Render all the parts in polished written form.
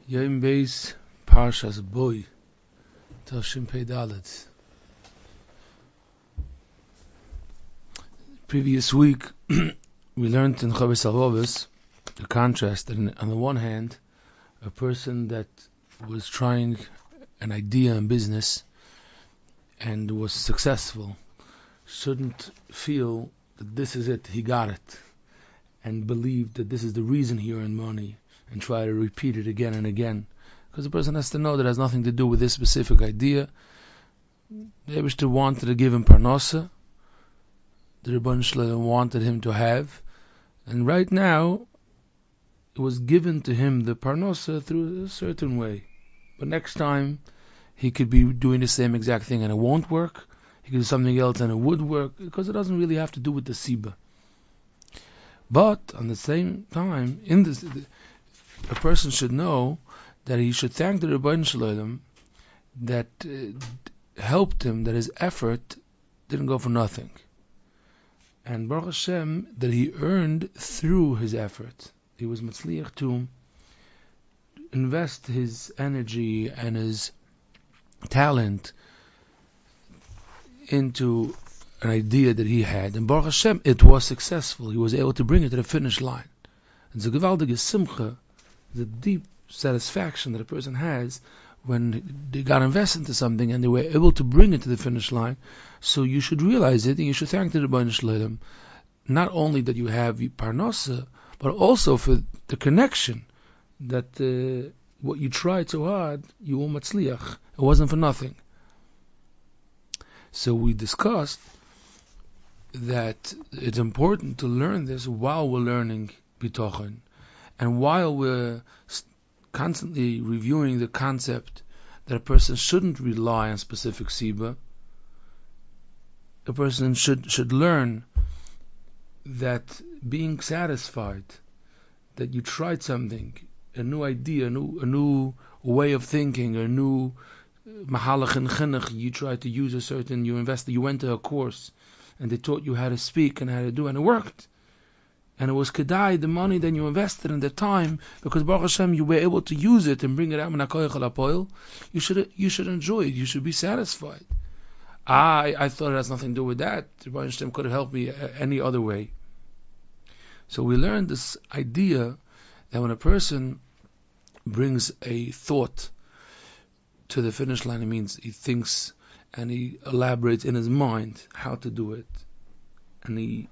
Yom Beis Parshas Boy Tashim Pei Dalet. Previous week we learned in Chavis Alvovus the contrast that on the one hand a person that was trying an idea in business and was successful shouldn't feel that this is it, he got it, and believe that this is the reason he earned money and try to repeat it again and again. Because the person has to know that it has nothing to do with this specific idea. The Eibishter wanted to give him parnasa. The Rebbeinu Shalom wanted him to have. And right now, it was given to him the parnasa through a certain way. But next time, he could be doing the same exact thing and it won't work. He could do something else and it would work. Because it doesn't really have to do with the Siba. But, on the same time, a person should know that he should thank the Rebbeinu Shalom that helped him, that his effort didn't go for nothing. And Baruch Hashem, that he earned through his effort. He was matzliach to invest his energy and his talent into an idea that he had. And Baruch Hashem, it was successful. He was able to bring it to the finish line. And the gewaldige simcha, the deep satisfaction that a person has when they got invested into something and they were able to bring it to the finish line. So you should realize it and you should thank the Rebbeinu Shalom, not only that you have parnasa, but also for the connection that what you tried so hard, you will matzliach. It wasn't for nothing. So we discussed that it's important to learn this while we're learning bitochen. And while we're constantly reviewing the concept that a person shouldn't rely on specific siba, a person should learn that being satisfied that you tried something, a new idea, a new way of thinking, a new mahalach and chinuch, you tried to use you went to a course and they taught you how to speak and how to do, and it worked. And it was kedai, the money that you invested in the time, because Baruch Hashem, you were able to use it and bring it out min hakoyach al hapoel. You should enjoy it. You should be satisfied. I thought it has nothing to do with that. Baruch Hashem could have helped me any other way. So we learned this idea that when a person brings a thought to the finish line, it means he thinks and he elaborates in his mind how to do it, and he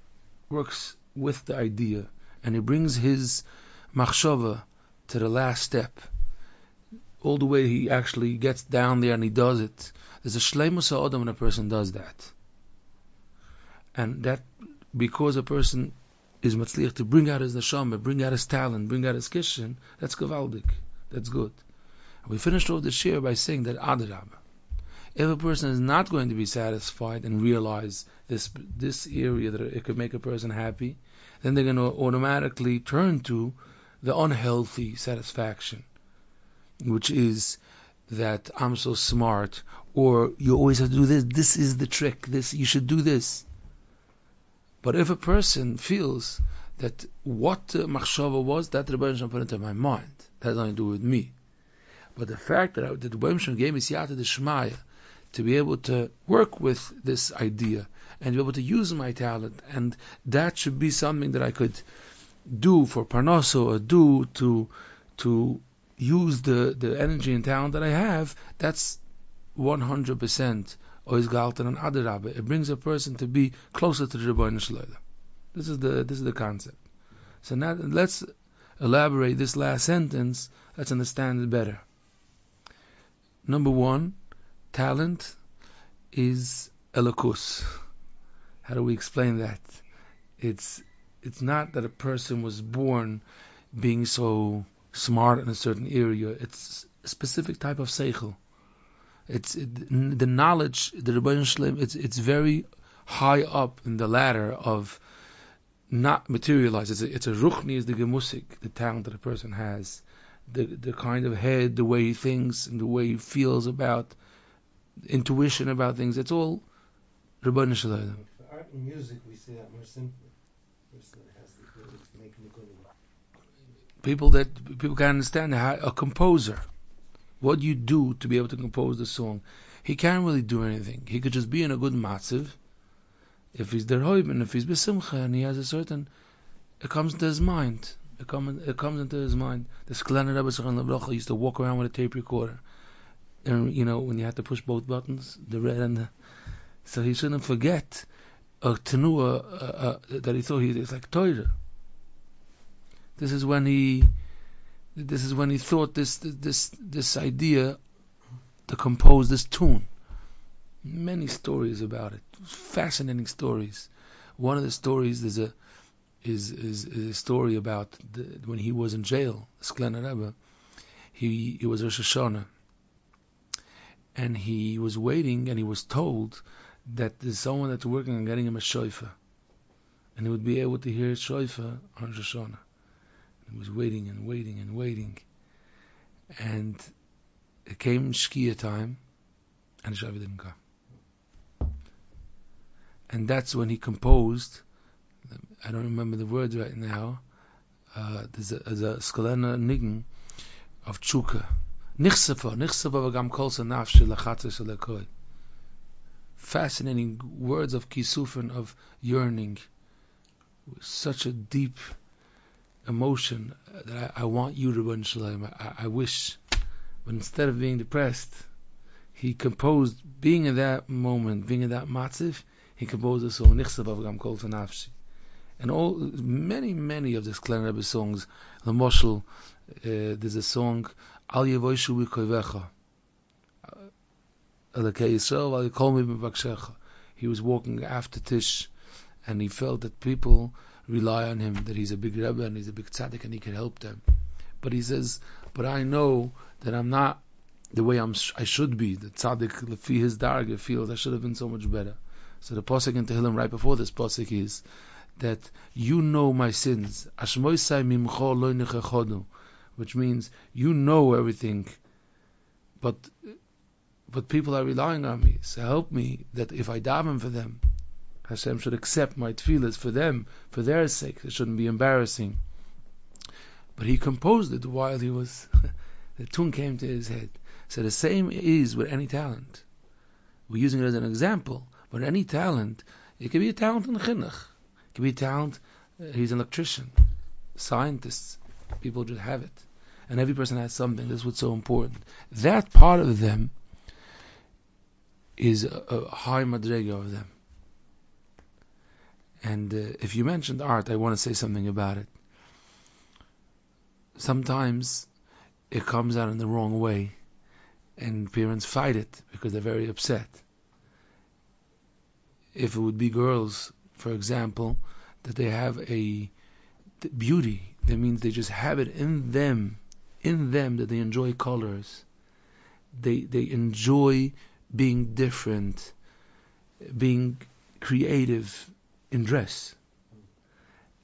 works with the idea, and he brings his machshava to the last step, all the way he actually gets down there and he does it. There's a shleimus ha'adam when a person does that, and that because a person is matzliach to bring out his neshama, bring out his talent, bring out his kishin, that's gewaldik, that's good. And we finished off the shir by saying that adarabah, if a person is not going to be satisfied and realize this area that it could make a person happy, then they're going to automatically turn to the unhealthy satisfaction, which is that I'm so smart, or you always have to do this, this is the trick, this you should do this. But if a person feels that what machshava was, that the Rebbeinu Shalom put into my mind, that has nothing to do with me. But the fact that the Rebbeinu Shalom gave me siyata d'shmaya to be able to work with this idea and be able to use my talent, and that should be something that I could do for parnasa or do to use the energy and talent that I have, that's 100% ois galten and adarabah. It brings a person to be closer to the Rebbeinu Shalom. This is the concept. So now let's elaborate this last sentence. Let's understand it better. Number one, talent is elokus. How do we explain that? It's not that a person was born being so smart in a certain area. It's a specific type of seichel. The knowledge, the Rebbeinu Shalom, it's very high up in the ladder of not materialized. It's a ruchni, is the gemusik, the talent that a person has, the kind of head, the way he thinks, and the way he feels about intuition about things. It's all Rebbeinu Shalom. For art and music, we say that more simply. The person that has the ability to make nigunim. people can't understand how a composer, what you do to be able to compose the song. He can't really do anything. He could just be in a good matziv. If he's derhoib and if he's besimcha and he has a certain, it comes into his mind. It comes into his mind. The Sklener Rebbe Zechron Lebracha used to walk around with a tape recorder, and when you had to push both buttons, the red and the, so he shouldn't forget a tenua that he thought it's like Torah. This is when he thought this idea to compose this tune. Many stories about it, fascinating stories. One of the stories is a story about when he was in jail, Sklener Rebbe. He was Rosh Hashanah, and he was waiting, and he was told that there's someone that's working on getting him a shofar, and he would be able to hear shofar on Rosh Hashanah. He was waiting and waiting and waiting, and it came Shkia time, and the shofar didn't come. And that's when he composed. I don't remember the words right now. There's a Sklener Nigun of Tshuka. Nichsefa v'gam kol nafshi lachatz shel. Fascinating words of kisufin, of yearning. Such a deep emotion that I want you to run Shalom. I wish, but instead of being depressed, he composed, being in that moment, being in that matziv, he composed a song, Nichsefa v'gam kol nafshi. And many of the Sklener Rebbe songs, the Moshel, there's a song, Al Yevoishu V'Koivecha, Elokei Yisrael, Al Yikol Mi B'Vakshecha. He was walking after Tish, and he felt that people rely on him, that he's a big Rebbe and he's a big tzaddik and he can help them. But he says, but I know that I'm not the way I should be. The tzaddik, lefi his darga, feels I should have been so much better. So the pasuk in Tehillim right before this pasuk is that you know my sins, which means you know everything, but people are relying on me. So help me that if I daven for them, Hashem should accept my tefillas for them, for their sake. It shouldn't be embarrassing. But he composed it while he was the tune came to his head. So the same is with any talent. We're using it as an example, but any talent, it can be a talent in chinuch. It can be a talent, he's an electrician, scientists, people just have it. And every person has something. That's what's so important. That part of them is a high madrega of them. And if you mentioned art, I want to say something about it. Sometimes it comes out in the wrong way, and parents fight it because they're very upset. If it would be girls, for example, that they have a beauty, that means they just have it in them that they enjoy colors. They enjoy being different, being creative in dress.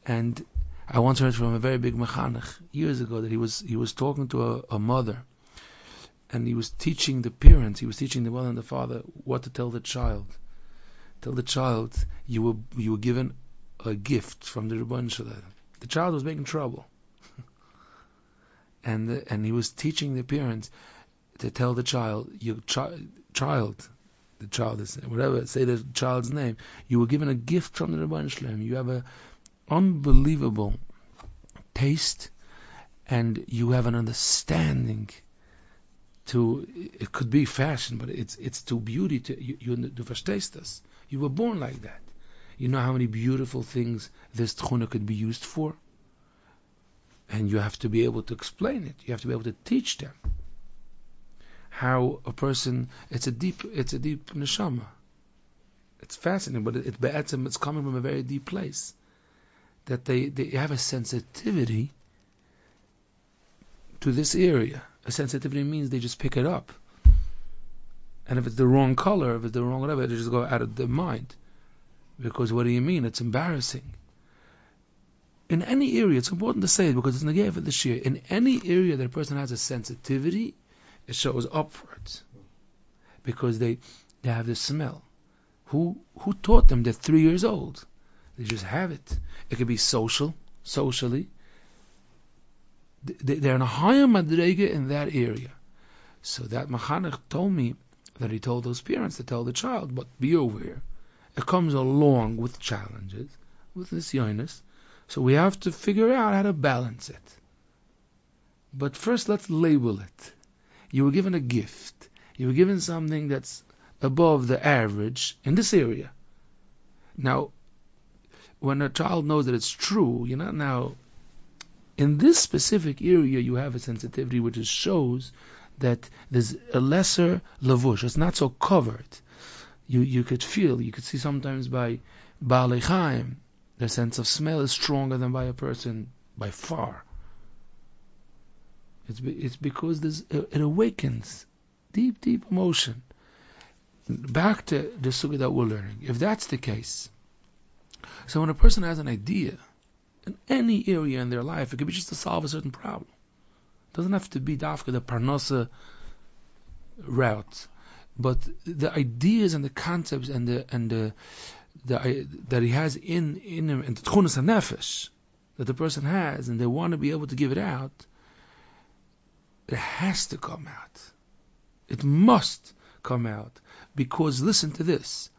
And I once heard from a very big mechanech years ago that he was talking to a mother, and he was teaching the parents, he was teaching the mother and the father what to tell the child. Tell the child you were given a gift from the Rebbeinu Shalom. The child was making trouble, and he was teaching the parents to tell the child, the child is whatever, say the child's name. You were given a gift from the Rebbeinu Shalom. You have a unbelievable taste, and you have an understanding to, it could be fashion, but it's to beauty. You verstehst das. You were born like that. You know how many beautiful things this tchuna could be used for, and you have to be able to explain it. You have to be able to teach them how a person. It's a deep neshama. It's fascinating, but it's coming from a very deep place. That they have a sensitivity to this area. A sensitivity means they just pick it up. And if it's the wrong color, if it's the wrong whatever, they just go out of their mind. Because what do you mean? It's embarrassing. In any area, it's important to say it because it's negay for the shir. In any area that a person has a sensitivity, it shows upwards. Because they have the smell. Who taught them? They're 3 years old. They just have it. It could be socially. they're in a higher madrega in that area. So that Machanech told me that he told those parents to tell the child, but be aware, it comes along with challenges, with this yoiness, so we have to figure out how to balance it. But first let's label it. You were given a gift. You were given something that's above the average in this area. Now, when a child knows that it's true, you're not now, in this specific area you have a sensitivity which shows that there's a lesser lavush. It's not so covered. You could feel, you could see sometimes by Baalei Chaim, the sense of smell is stronger than by a person by far. It's because it awakens deep, deep emotion. Back to the sugya that we're learning. If that's the case, so when a person has an idea in any area in their life, it could be just to solve a certain problem. It doesn't have to be dafka the parnasa route, but the ideas and the concepts and the that he has in him, and the tchunas hanefesh that the person has, and they want to be able to give it out. It has to come out. It must come out, because listen to this.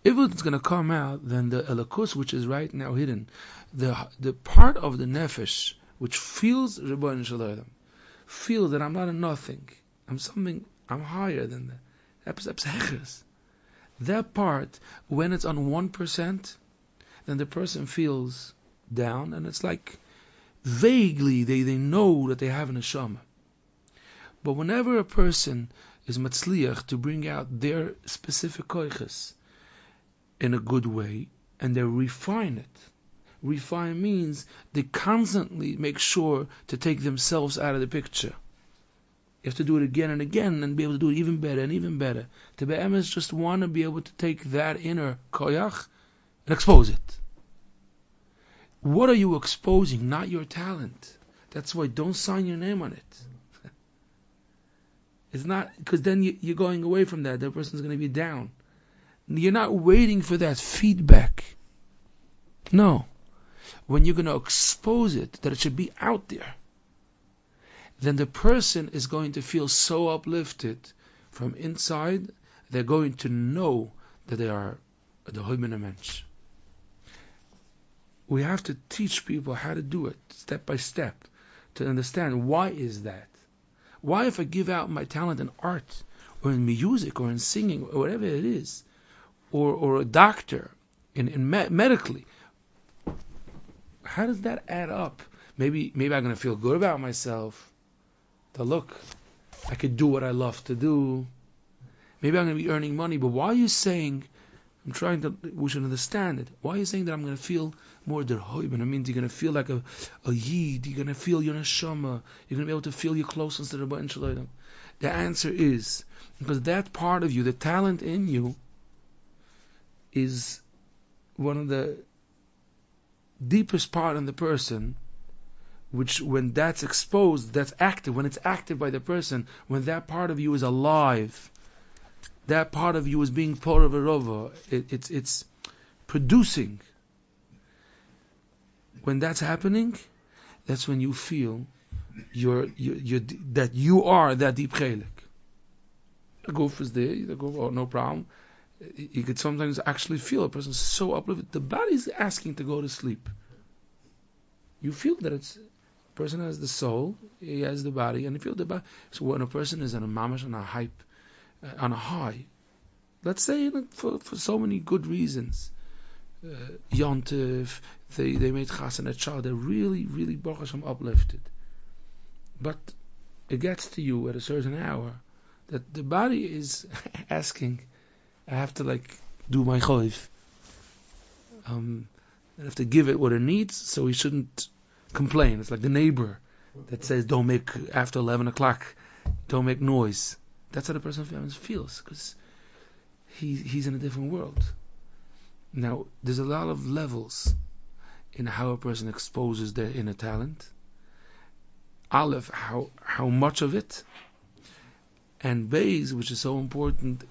If it's going to come out, then the elakus, which is right now hidden, the part of the nefesh which feels Rebbeinu Shalom, feels that I'm not a nothing, I'm something, I'm higher than that. That part, when it's on 1%, then the person feels down, and it's like vaguely they know that they have an neshama. But whenever a person is matzliach to bring out their specific koiches in a good way, and they refine it. Refine means they constantly make sure to take themselves out of the picture. You have to do it again and again and be able to do it even better and even better. To be honest, just want to be able to take that inner koyach and expose it. What are you exposing? Not your talent. That's why don't sign your name on it. It's not, because then you're going away from that. That person's going to be down. You're not waiting for that feedback. No. When you're going to expose it, that it should be out there, then the person is going to feel so uplifted from inside, they're going to know that they are the Hoibin Mensch. We have to teach people how to do it, step by step, to understand why is that. Why, if I give out my talent in art, or in music, or in singing, or whatever it is, or a doctor, in medically, how does that add up? Maybe I'm going to feel good about myself. To look, I could do what I love to do. Maybe I'm going to be earning money. But why are you saying? We should understand it. Why are you saying that I'm going to feel more derhoiben? It means you're going to feel like a yid. You're going to feel your neshama. You're going to be able to feel your closeness to the Rebbeinu Shalom. The answer is because that part of you, the talent in you, is one of the deepest part in the person, which when that's exposed, that's active. When it's active by the person, when that part of you is alive, that part of you is being part of a rover. It's producing. When that's happening, that's when you feel that you are that deep chelik. The goof is there. The goof, oh, no problem. You could sometimes actually feel a person so uplifted. The body is asking to go to sleep. You feel that a person has the soul, he has the body, and you feel the body. So when a person is on a mamash, on a hype, on a high, let's say for so many good reasons, Yontif, they made chas and a child, they're really, really Baruch Hashem uplifted. But it gets to you at a certain hour that the body is asking, I have to do my choiv. I have to give it what it needs, so he shouldn't complain. It's like the neighbor that says, don't make, after 11 o'clock, don't make noise. That's how the person feels, because he's in a different world. Now, there's a lot of levels in how a person exposes their inner talent. Aleph, how much of it, and Beis, which is so important,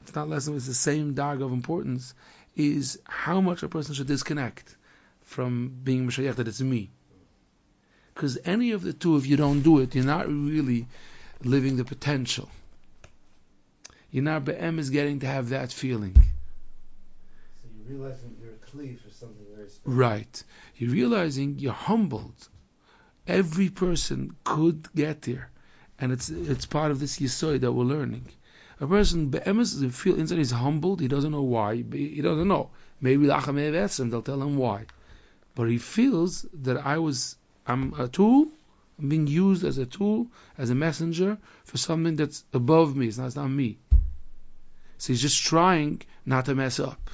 it's not less than it's the same dag of importance, is how much a person should disconnect from being Mashayach, that it's me. Because any of the two, if you don't do it, you're not really living the potential. You're not be'emes getting to have that feeling. So you're realizing you're a kli for something very special. Right. You're realizing you're humbled. Every person could get there. And it's part of this yesod that we're learning. A person be'emes doesn't feel inside he's humbled, he doesn't know why. He doesn't know. Maybe they'll tell him why. But he feels that I'm a tool, I'm being used as a tool, as a messenger for something that's above me, it's not me. So he's just trying not to mess up.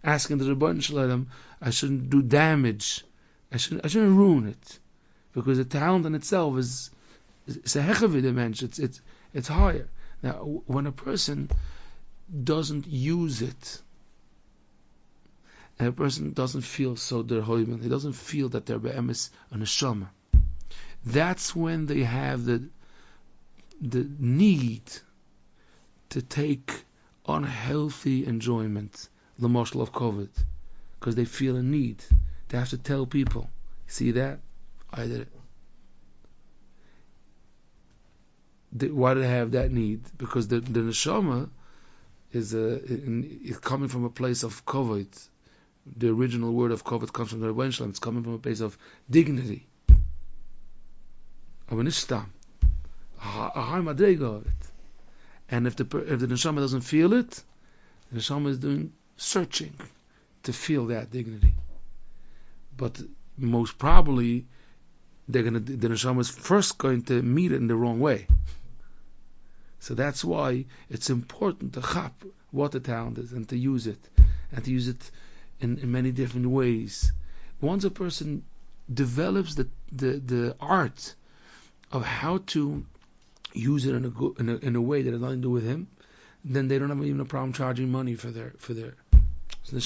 Asking the Rebbeinu Shalom, I shouldn't do damage. I shouldn't ruin it. Because the talent in itself is a hechavi dimension, it's higher. Now, when a person doesn't use it, and a person doesn't feel so derhoimen, he doesn't feel that they're be'emes a neshama, that's when they have the need to take unhealthy enjoyment, the moshel of COVID, because they feel a need. They have to tell people, see that? I did it. Why do they have that need? Because the neshama is coming from a place of kovod. The original word of kovod comes from the Rebbeinu Shalom. It's coming from a place of dignity, of an ishtam, a high madrega of it. And if the neshama doesn't feel it, the neshama is doing searching to feel that dignity. But most probably, the neshama is first going to meet it in the wrong way. So that's why it's important to chap what the talent is and to use it in many different ways. Once a person develops the art of how to use it in a way that has nothing to do with him, then they don't have even a problem charging money for their. So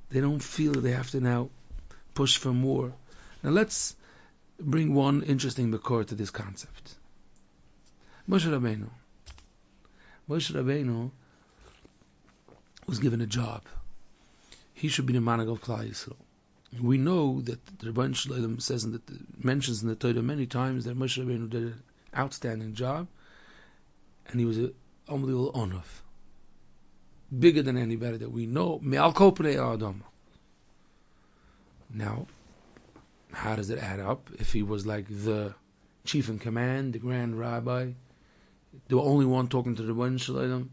they don't feel that they have to now push for more. Now let's bring one interesting makor to this concept. Moshe Rabbeinu was given a job. He should be the manag of Klal Yisrael. We know that the Rebbeinu Shalom mentions in the Torah many times that Moshe Rabbeinu did an outstanding job, and he was an unbelievable onav, bigger than anybody that we know. Me'al kol pnei Adam. Now, how does it add up? If he was like the chief in command, the grand rabbi, the only one talking to the Rebbeinu Shalom,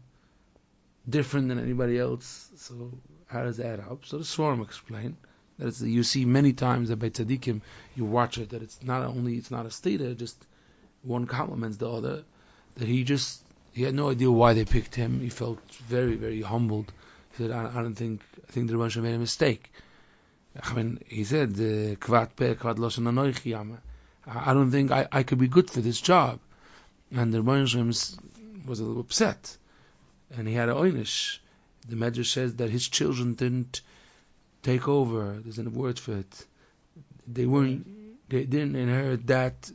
different than anybody else. So how does that add up? So the Svarim explain that you see many times that by tzaddikim you watch it, that it's not a stira, just one compliments the other. That he had no idea why they picked him. He felt very, very humbled. He said, I think the Rebbeinu Shalom made a mistake. I mean, he said, "Kvat pe, kvat loshen anoichi." I don't think I could be good for this job. And the Rebbeinu Shalom was a little upset, and he had an oynish. The Medrash says that his children didn't take over. There's a word for it. They didn't inherit that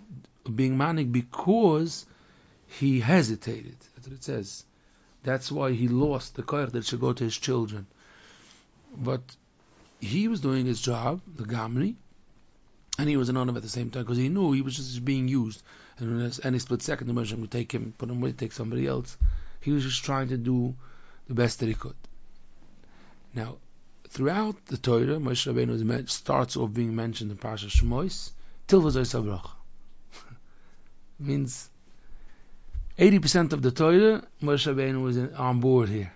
being manik because he hesitated. That's what it says. That's why he lost the koyach that should go to his children. But he was doing his job, the Gamri, and he was an onav at the same time because he knew he was just being used. And in any split second, the Moshe would take him, put him away, take somebody else. He was just trying to do the best that he could. Now, throughout the Torah, Moshe Rabbeinu starts off being mentioned in Parashat Shmois till V'zoi Sabrach. Means 80% of the Torah, Moshe Rabbeinu was on board here.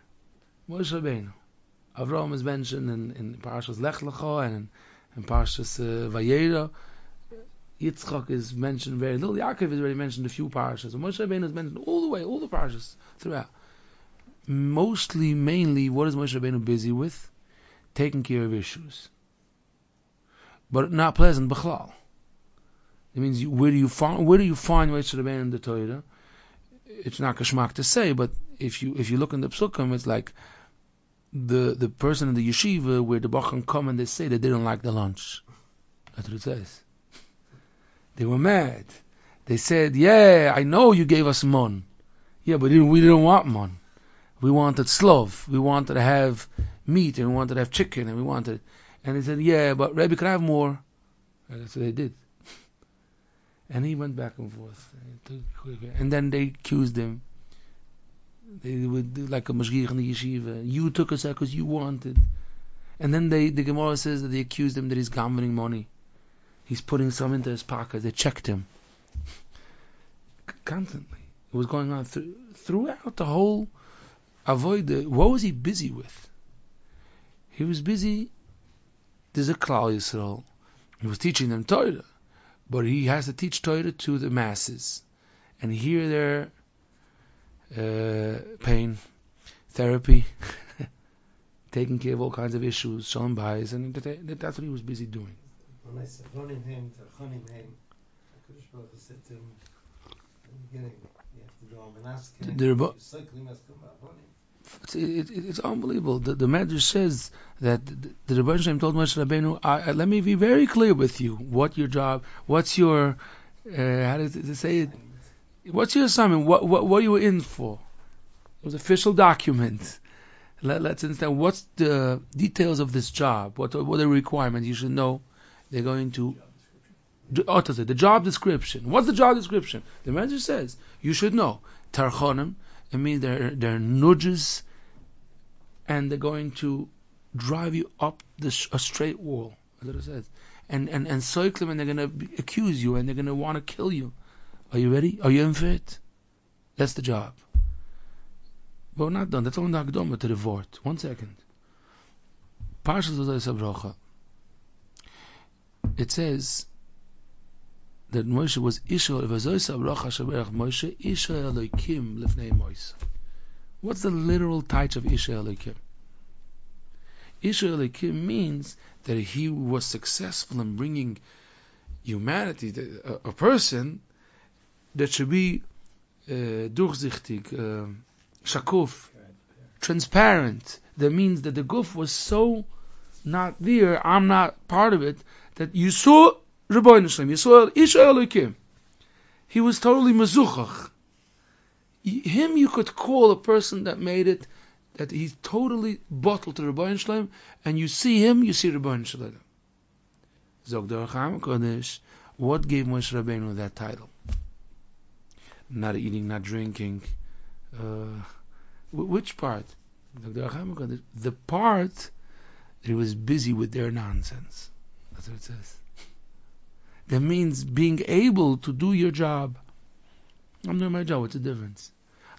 Moshe Rabbeinu. Avraham is mentioned in Parashas Lech Lecha and in Parashas Vayera. Yitzchak is mentioned very little. Yaakov is already mentioned a few parashas. Moshe Rabbeinu is mentioned all the way, all the parashas throughout. Mainly, what is Moshe Rabbeinu busy with? Taking care of issues, but not pleasant. B'chlal. It means where do you find Moshe Rabbeinu in the Torah? It's not kashmak to say, but if you look in the psukim, it's like the person in the yeshiva where the bacham come and they say that they don't like the lunch. That's what it says. They were mad. They said, "Yeah, I know you gave us mon. Yeah, but we didn't want mon. We wanted slov. We wanted to have meat, and we wanted to have chicken, and we wanted." And he said, "Yeah, but Rebbe, could I have more?" And that's what they did. And he went back and forth. And then they accused him. They would do like a mashgiach in the yeshiva. You took us out because you wanted. And then the Gemara says that they accused him that he's gambling money. He's putting some into his pocket. They checked him. Constantly. It was going on throughout the whole avoid. What was he busy with? He was busy. There's a Klal Yisrael. He was teaching them Torah. But he has to teach Torah to the masses. And hear their pain, therapy, taking care of all kinds of issues, shalom bayis, and that's what he was busy doing. When I said, Ronim Haim, Tarchonim Haim, HaKadosh Baruch Hu said to him, in the beginning, you have to go on and ask him, cycling must come out, it's unbelievable. The Medrash says that the Rebbeinu Shalom told Moshe Rabbeinu, let me be very clear with you. What your job? What's your how does it say it? What's your assignment? What you were in for? It was an official document. Let's understand what's the details of this job. What are the requirements? You should know. They're going to the job description. What's the job description? The Medrash says you should know. Tarchonim. It means they're nudges, and they're going to drive you up a straight wall. That's what it says. And Soiklim, and they're going to accuse you, and they're going to want to kill you. Are you ready? Are you in for it? That's the job. But we're not done. That's only the Akdoma to the Vort. 1 second. Parshas V'zayis HaBrocha. It says that Moshe was Ishol V'zayis HaBrocha Shaberach Moshe Ishol Elokim Lifnei Moshe. What's the literal title of Ishol Elokim? Ishol Elokim means that he was successful in bringing humanity, a person that should be durchsichtig, shakuf, transparent. That means that the guf was so not there, I'm not part of it, that you saw Rebbeinu Shalom, you saw Isha Elokim. He was totally mezuchach. Him you could call a person that made it, that he's totally bottled to Rebbeinu Shalom, and you see him, you see Rebbeinu Shalom. Zog der Chacham Kodesh, what gave Moshe Rabbeinu that title? Not eating, not drinking. Which part? The part that he was busy with their nonsense. That's what it says. That means being able to do your job. I'm doing my job. What's the difference?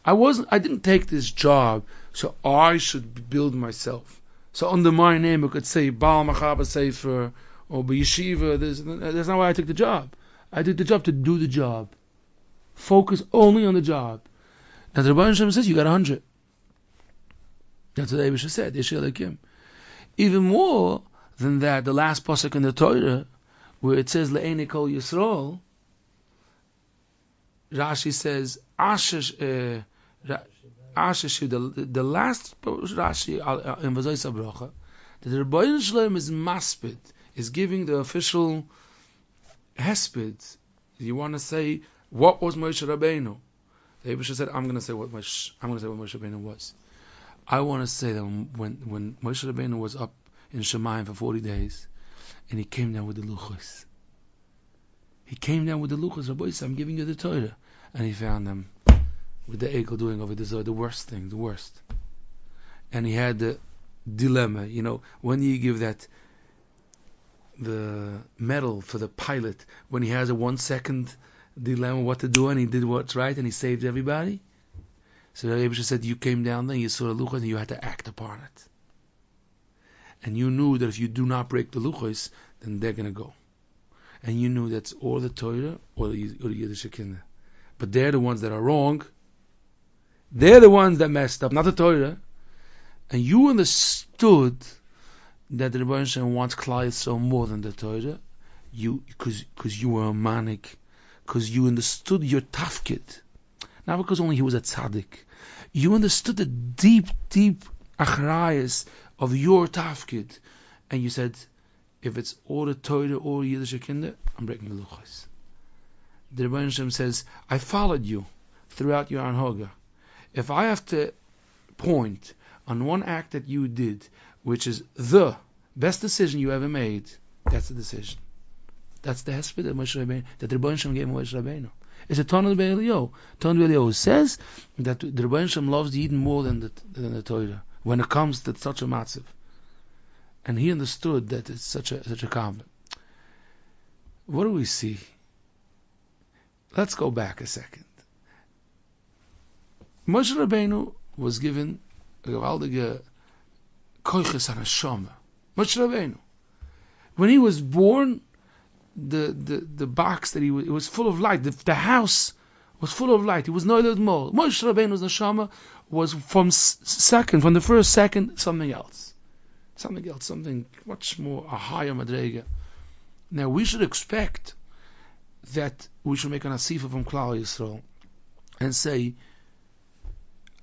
I didn't take this job so I should build myself. So under my name I could say Baal Machaba Sefer or B'Yeshiva. That's not why I took the job. I took the job to do the job. Focus only on the job. Now the Rebbeinu Shalom says you got 100. That's what Abisha said. Even more than that, the last pasuk in the Torah, where it says Le'enei Kol Yisrael, Rashi says Ashish, the last Rashi in V'zayis HaBrocha, that the Rebbeinu Shalom is maspid, is giving the official hesped. You want to say what was Moshe Rabbeinu? The Abisha said, I'm going to say what Moshe Rabbeinu was. I want to say that when Moshe Rabbeinu was up in Shemayim for 40 days, and he came down with the luchos. Rabbi, I'm giving you the Torah. And he found them with the Eichel doing over the worst thing, the worst. And he had the dilemma, when you give the medal for the pilot, when he has a 1 second dilemma what to do, and he did what's right, and he saved everybody. So the Rebbe said, you came down there, you saw the luchos, and you had to act upon it. And you knew that if you do not break the luchos, then they're going to go. And you knew that's or the Torah or the Yiddish Kinder. But they're the ones that are wrong. They're the ones that messed up, not the Torah. And you understood that the Rebbeinu Shalom wants Klal Yisrael more than the Torah, because you were a manik, because you understood your tafkid. Not because only he was a tzaddik. You understood the deep, deep achrayas of your tafkid. And you said, if it's or the Torah or Yiddish Kinder, I'm breaking the luchos. The Rebbeinu Shalom says, I followed you throughout your anhoga. If I have to point on one act that you did, which is the best decision you ever made, that's the decision. That's the hesped of Moshe Rabbeinu, that the Rebbeinu Shem gave Moshe Rabbeinu. It's a Tanna Be'Eliyahu. Tanna Be'Eliyahu says that the Rebbeinu Shem loves the Eden more than the Torah when it comes to such a matziv. And he understood that it's such a conflict. What do we see? Let's go back a second. Moshe Rabbeinu was given a gewaldige koiches an Hashem. Moshe Rabbeinu. When he was born, the box that it was full of light. The house was full of light. It was no other more. Moshe Rabbeinu's neshama was from the first second, something else, something much more a higher madrega. Now we should expect that we should make an asifa from Klal Yisrael and say,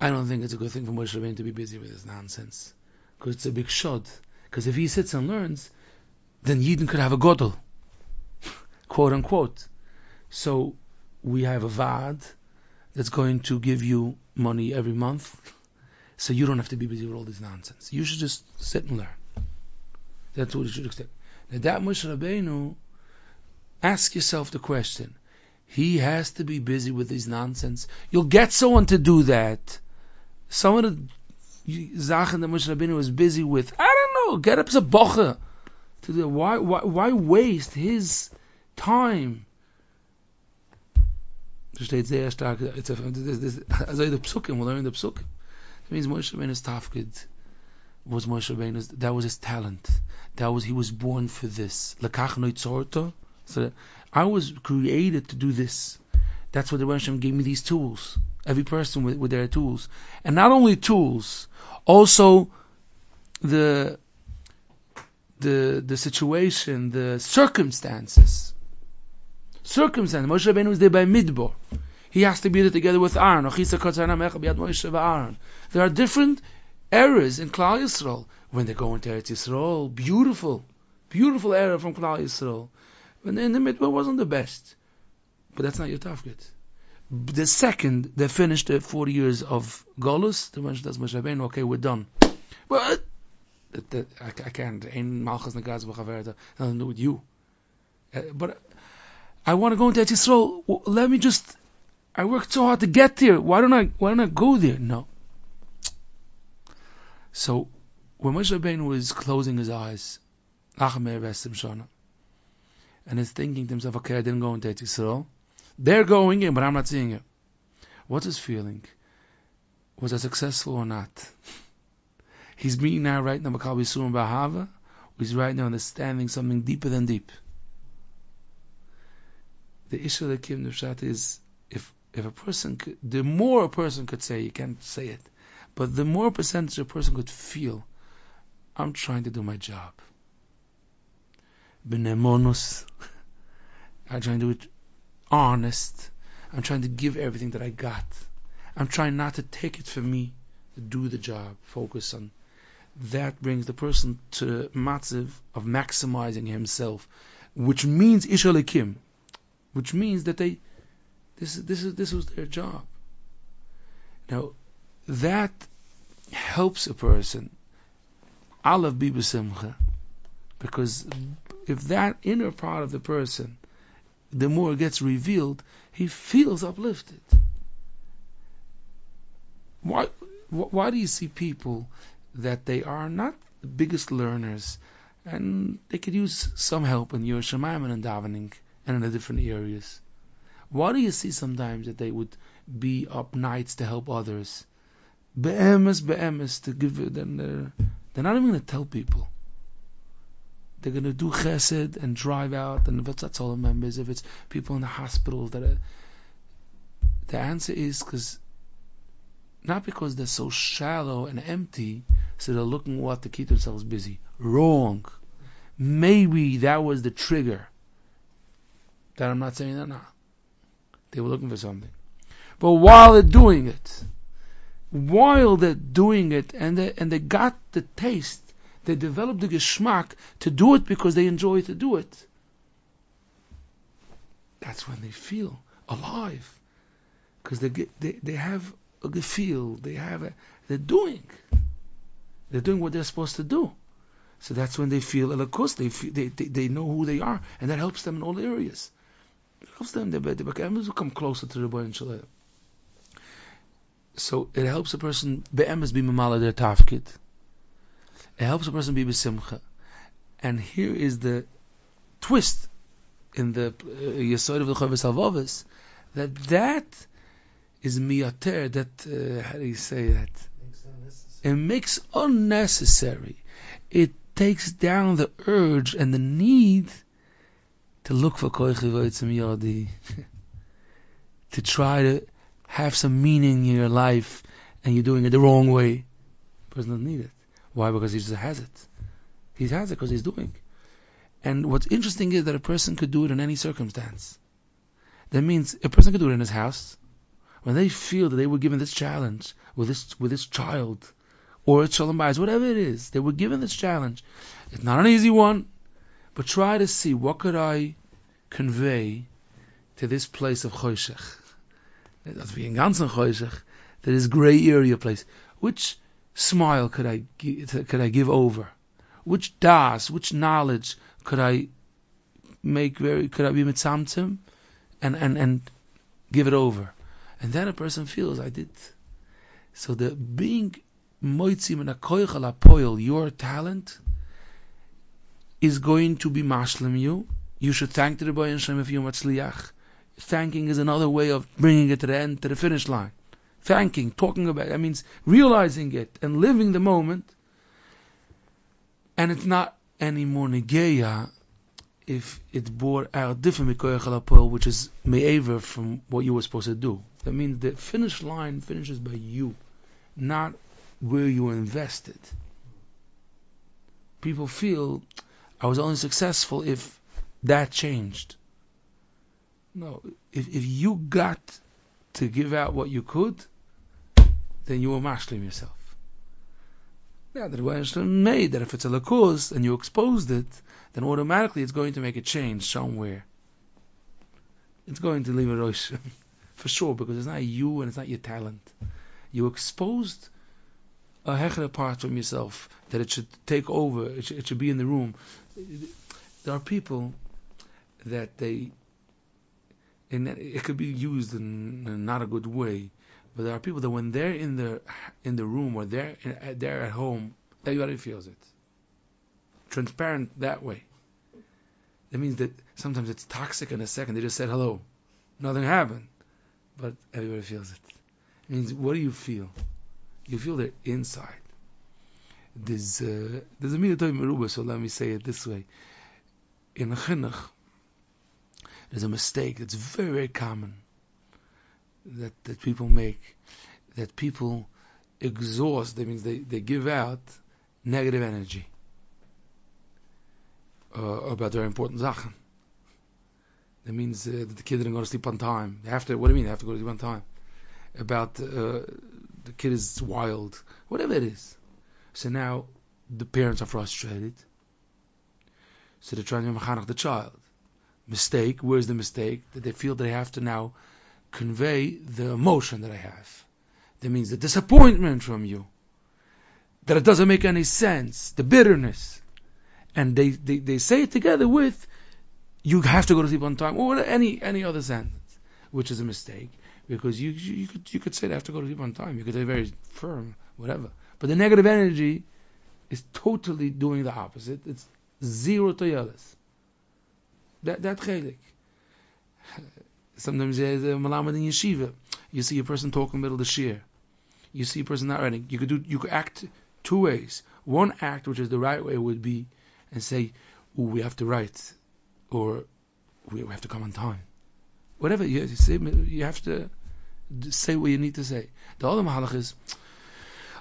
I don't think it's a good thing for Moshe Rabbeinu to be busy with this nonsense, because it's a big shod. Because if he sits and learns, then Yidden could have a godel, quote unquote. So we have a vad that's going to give you money every month, so you don't have to be busy with all this nonsense. You should just sit and learn. That's what you should expect. Now that Moshe Rabbeinu, ask yourself the question, he has to be busy with this nonsense. You'll get someone to do that. Some of the Zachen that Moshe Rabbeinu was busy with, I don't know, get up as a bocher. Why waste his time? Steht sehr stark. Also the Psukim, we'll learn the Psukim. That means Moshe Rabbeinu's tafkid was Moshe Rabbeinu's. That was his talent. He was born for this. Lekach noitzorto. So I was created to do this. That's what the Hashem gave me, these tools. Every person with their tools, and not only tools, also the situation, the circumstances. Moshe Rabbeinu was there by Midbar. He has to be there together with Aaron. There are different eras in Klal Yisrael. When they go into Eretz Yisrael, beautiful era from Klal Yisrael. When they're in the Midbar, wasn't the best, but that's not your tafkid. The second they finished the 40 years of Golus, the Moshe Rabbeinu, okay, we're done. But I can't. Ein Malchus Negaz B'Chaverta. Nothing to do with you. But I want to go into Eretz Yisrael. Let me just. I worked so hard to get there. Why don't I go there? No. So when Moshe Rabbeinu was closing his eyes, and he's thinking to himself, okay, I didn't go into Eretz Yisrael. They're going in, but I'm not seeing it. What's his feeling? Was I successful or not? He's being now right now Makal B'Surim B'Ahava. He's right now understanding something deeper than deep. The issue that Kim Nushat is, if a person could, the more a person could say, you can't say it, but the more percentage a person could feel, I'm trying to do my job. Benemonus. I'm trying to do it honest. I'm trying to give everything that I got. I'm trying not to take it for me, to do the job, focus on. That brings the person to matziv of maximizing himself, which means ishalikim, which means that this was their job. Now that helps a person, alav bi b'simcha, because if that inner part of the person, the more it gets revealed, he feels uplifted. Why do you see people that they are not the biggest learners, and they could use some help in your Shemaim and davening and in the different areas? Why do you see sometimes that they would be up nights to help others? Be'emes, to give them. They're not even going to tell people. They're going to do chesed and drive out, and if it's Hatzalah members, if it's people in the hospitals that are. The answer is not because they're so shallow and empty, so they're looking what to keep themselves busy. Wrong. Maybe that was the trigger. That I'm not saying that now. They were looking for something. But while they're doing it, and they got the taste, they developed the geschmack to do it because they enjoy to do it. That's when they feel alive, because they have a gefühl. They're doing what they're supposed to do. So that's when they feel alakus. They know who they are, and that helps them in all areas. It helps them. They become closer to the Rebbeinu Shalom. So it helps a person be'emes be mamala their tafkid. It helps a person be besimcha. And here is the twist in the Yesod of the Chavis Halvavos, that is miyater, that, how do you say that? It makes unnecessary. It takes down the urge and the need to look for koichi v'otzim yodi, to try to have some meaning in your life, and you're doing it the wrong way. The person doesn't need it. Why? Because he just has it. He has it because he's doing. And what's interesting is that a person could do it in any circumstance. That means a person could do it in his house. When they feel that they were given this challenge with this child, or a shalom bayis, whatever it is, they were given this challenge. It's not an easy one, but try to see what could I convey to this place of choshech. That's being ganzen choshech, to this gray area place. Which smile could I give over? Which das, which knowledge could I be mitzamtzim and give it over? And then a person feels, I did. So the being moitzim and a koich ala poil, your talent, is going to be mashlim you. You should thank the Rebbeinu Shalom if you matzliach. Thanking is another way of bringing it to the end, to the finish line. Thanking, talking about it, that means realizing it and living the moment. And it's not anymore negeya if it's brought out different mikoyach ala poil, which is me'aver from what you were supposed to do. That means the finish line finishes by you, not where you invested. People feel, I was only successful if that changed. No, if you got to give out what you could, then you were mashlim yourself. Now, the Rebbeinu made that if it's a lakus and you exposed it, then automatically it's going to make a change somewhere. It's going to leave a rosh for sure, because it's not you and it's not your talent. You exposed a hechra part from yourself that it should take over. It should be in the room. There are people that it could be used in not a good way, but there are people that when they're in the room or they're at home, everybody feels it. Transparent that way. That means that sometimes it's toxic in a second. They just said hello, nothing happened, but everybody feels it. It means, what do you feel? You feel their inside. There's a midah meruba, so let me say it this way. In chinuch, there's a mistake that's very, very common that people make, that people exhaust. That means they give out negative energy about their important Sachen. That means that the kid didn't go to sleep on time. They have to. What do you mean? They have to go to sleep on time? About the kid is wild, whatever it is. So now the parents are frustrated. So they're trying to mechanech the child. Mistake. Where's the mistake? That they feel they have to now convey the emotion that I have. That means the disappointment from you. That it doesn't make any sense. The bitterness. And they say it together with, you have to go to sleep on time, or any other sentence, which is a mistake. Because you could say they have to go to sleep on time. You could say very firm, whatever. But the negative energy is totally doing the opposite. It's zero toyeles. That chelik. Sometimes there's a malamed in yeshiva. You see a person talking in the middle of the shir. You see a person not writing. You could act two ways. One act, which is the right way, would be and say, we have to write, or we have to come on time. Whatever you say, you have to say what you need to say. The other mahalach is,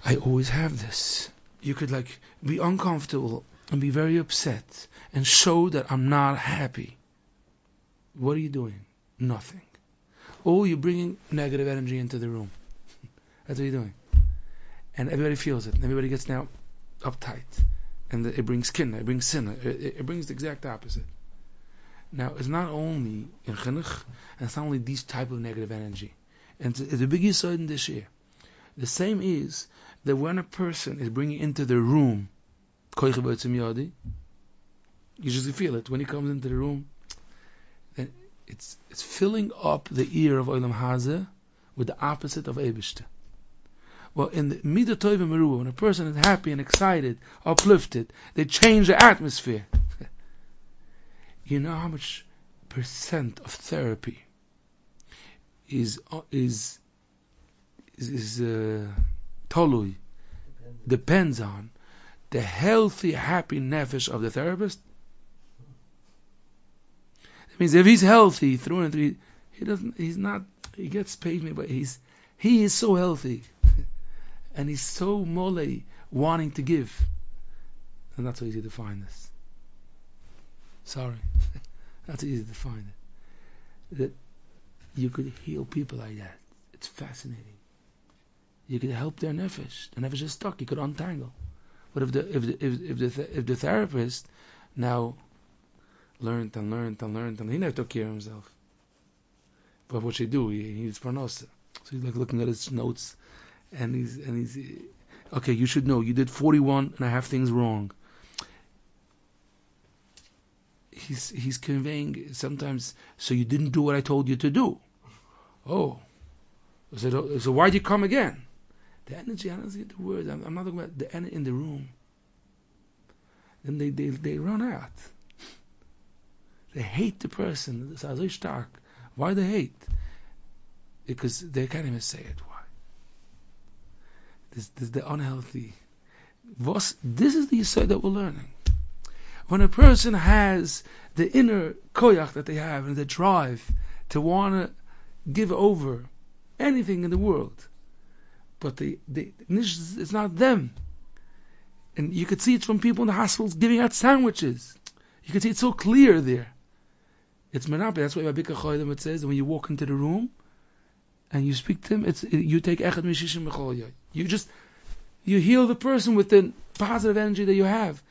I always have this. You could be uncomfortable and be very upset and show that I'm not happy. What are you doing? Nothing. Or you're bringing negative energy into the room. That's what you're doing. And everybody feels it. And everybody gets now uptight. And it brings kin, it brings sin. It brings the exact opposite. Now, it's not only in chinuch, and it's not only these type of negative energy. And it's a big yesod in this year. The same is that when a person is bringing into the room You just feel it when he comes into the room. Then it's filling up the ear of Olam Hazeh with the opposite of Eibishter. Well, in the Midah Tov Meruah, when a person is happy and excited, uplifted, they change the atmosphere. You know how much percent of therapy is tolui, depends on the healthy, happy nefesh of the therapist. That means if he's healthy through and through, he gets paid me, but he is so healthy, and he's so mole wanting to give, and that's how easy to find this. Sorry, that's easy to find it. That you could heal people like that. It's fascinating. You could help their nefesh. The nefesh is stuck. You could untangle. But if the therapist now learned, he never took care of himself. But what should he do? He needs parnasa. So he's like looking at his notes, and he's okay. You should know you did 41 and a half things wrong. He's conveying sometimes. So you didn't do what I told you to do. Oh, so why'd you come again? The energy, I don't see the words. I'm not talking about the energy in the room. Then they run out. They hate the person. It's so stark. Why they hate? Because they can't even say it. Why? This is the unhealthy. This is the side that we're learning. When a person has the inner koyach that they have and the drive to want to give over anything in the world, but it's not them. And you could see it from people in the hospitals giving out sandwiches. You could see it so clear there. It's menape. That's why Babika Choylim it says that when you walk into the room and you speak to him, you take echad mishishim mechol. You heal the person with the positive energy that you have.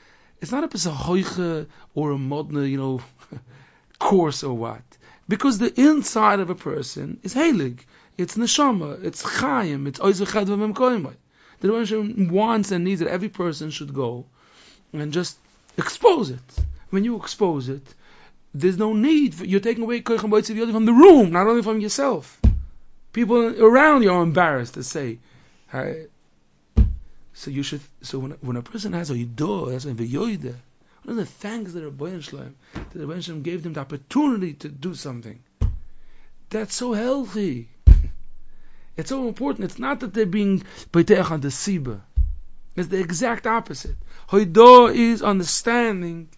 It's not a piece of hoiche or a modna, course or what. Because the inside of a person is heilig. It's neshama. It's chayim. It's oizu chad v'mem koimai. The Rebbe wants and needs that every person should go and just expose it. When you expose it, there's no need for you're taking away koichem boitziv yodi from the room, not only from yourself. People around you are embarrassed to say. So you should. So when a person has a yidah, has a v'yoida, one of the thanks that Rebbe Shalom, that Rebbe Shalom gave them the opportunity to do something. That's so healthy. It's so important. It's not that they're being beiteach on the siba. It's the exact opposite. Hoidah is understanding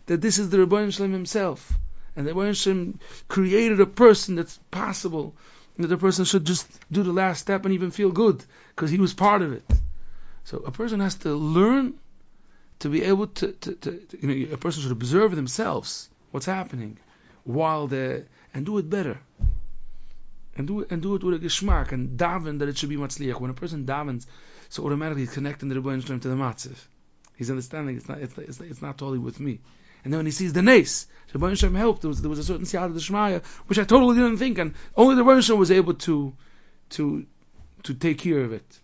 that this is the Rebbe Shalom himself, and the Rebbe Shalom created a person that's possible, that the person should just do the last step and even feel good because he was part of it. So a person has to learn to be able to a person should observe themselves what's happening while and do it better. And do it with a geschmack and daven that it should be matzliach. When a person davens, so automatically he's connecting the Rebbeinu Shalom to the matziv. He's understanding it's not totally with me. And then when he sees the nace, the Rebbeinu Shalom helped. There was a certain siyata d'shmaya which I totally didn't think, and only the Rebbeinu Shalom was able to take care of it.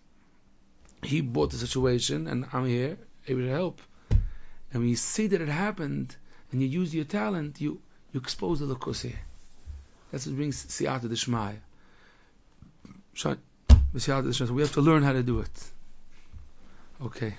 He bought the situation, and I'm here able to help. And when you see that it happened, and you use your talent, you expose the lakoseh. That's what brings siyata d'shmaya. So we have to learn how to do it. Okay.